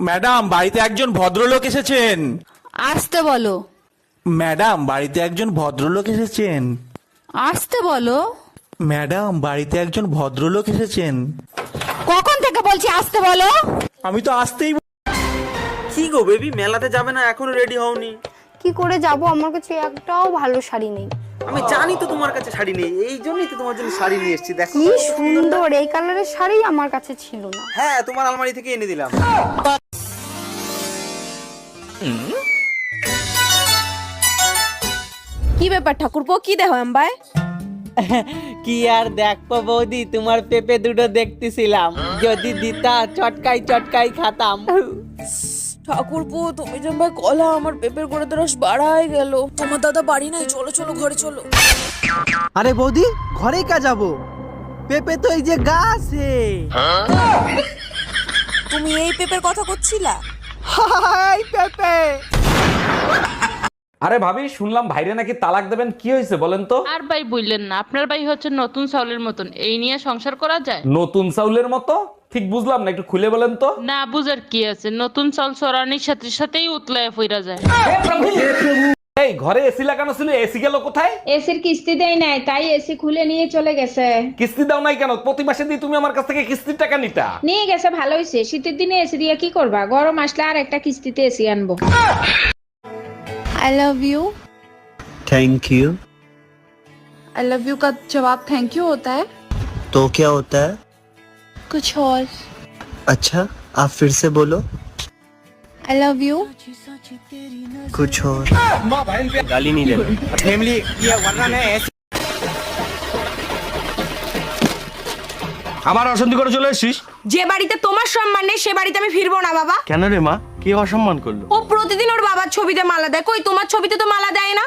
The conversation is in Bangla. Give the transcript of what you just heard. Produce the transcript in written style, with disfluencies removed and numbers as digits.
ম্যাডাম, বাড়িতে একজন ভদ্রলোক এসেছেন। আসতে বলো। ম্যাডাম, বাড়িতে একজন ভদ্রলোক এসেছেন। আসতে বলো। ম্যাডাম, বাড়িতে একজন ভদ্রলোক এসেছেন। কখন থেকে বলছি আসতে বলো। আমি তো আসতেই। কি গো বেবি, মেলাতে যাবে না, এখনো রেডি হওনি? কি করে যাব, আমার কাছে একটাও ভালো শাড়ি নেই। আমি জানি তো তোমার কাছে শাড়ি নেই, এই জন্যই তো তোমার জন্য শাড়ি নিয়ে এসেছি। দেখো কি সুন্দর এই কালারের শাড়ি আমার কাছে ছিল না। হ্যাঁ, তোমার আলমারি থেকে এনে দিলাম। কি ব্যাপার ঠাকুরপো, কি দেখো আম্বায়? কি আর দেখবো বৌদি, তোমার পেঁপে দুটো দেখতেছিলাম, যদি দিতা চটকাই চটকাই খাতাম। ঠাকুরপো তুমি যে ভাই কলা, আমার পেঁপের করে তো রস বাড়াই গেল। তোমার দাদা বাড়ি নাই, চলো চলো ঘরে চলো। আরে বৌদি, ঘরে কা যাবো? পেঁপে তো এই যে গাছে। তুমি এই পেঁপের কথা করছিলা? হাই পেঁপে। আরে ভাবি, শুনলাম ভাইরে নাকি তালাক দেবেন, কি হয়েছে বলেন তো? আর ভাই বললেন না, আপনার ভাই হচ্ছে নতুন চাউলের মতন, এই নিয়ে সংসার করা যায়? নতুন চাউলের মতো? ঠিক বুঝলাম না, একটু খুলে বলেন তো। না বুঝার কি আছে, নতুন চাউল চড়ানির সাথে সাথেই উতলায় ফিরা যায়। এই ঘরে এসি লাগানো ছিল, এসি গেল কোথায়? এসির কিস্তি দেয় নাই, তাই এসি খুলে নিয়ে চলে গেছে। কিস্তি দাও নাই কেন? প্রতি মাসে দিয়ে তুমি আমার কাছ থেকে কিস্তির টাকা নিতা। নিয়ে গেছে, ভালো হয়েছে। শীতের দিনে এসি দিয়ে কি করবা, গরম আসলে আর একটা কিস্তিতে এসি আনবো। I love you. Thank you. I love you का जवाब थैंक यू होता है। तो क्या होता है? कुछ और। अच्छा, आप फिर से बोलो। I love you. कुछ और। गाली नहीं देना। फैमिली ये वरना ने আমার অশান্তি করে চলে এসেছিস। যে বাড়িতে তোমার সম্মান নেই সে বাড়িতে আমি ফিরবো না বাবা। কেন রে মা, কে অসম্মান করলো? ও প্রতিদিন ওর বাবার ছবিতে মালা দেয়, কই তোমার ছবিতে তো মালা দেয় না।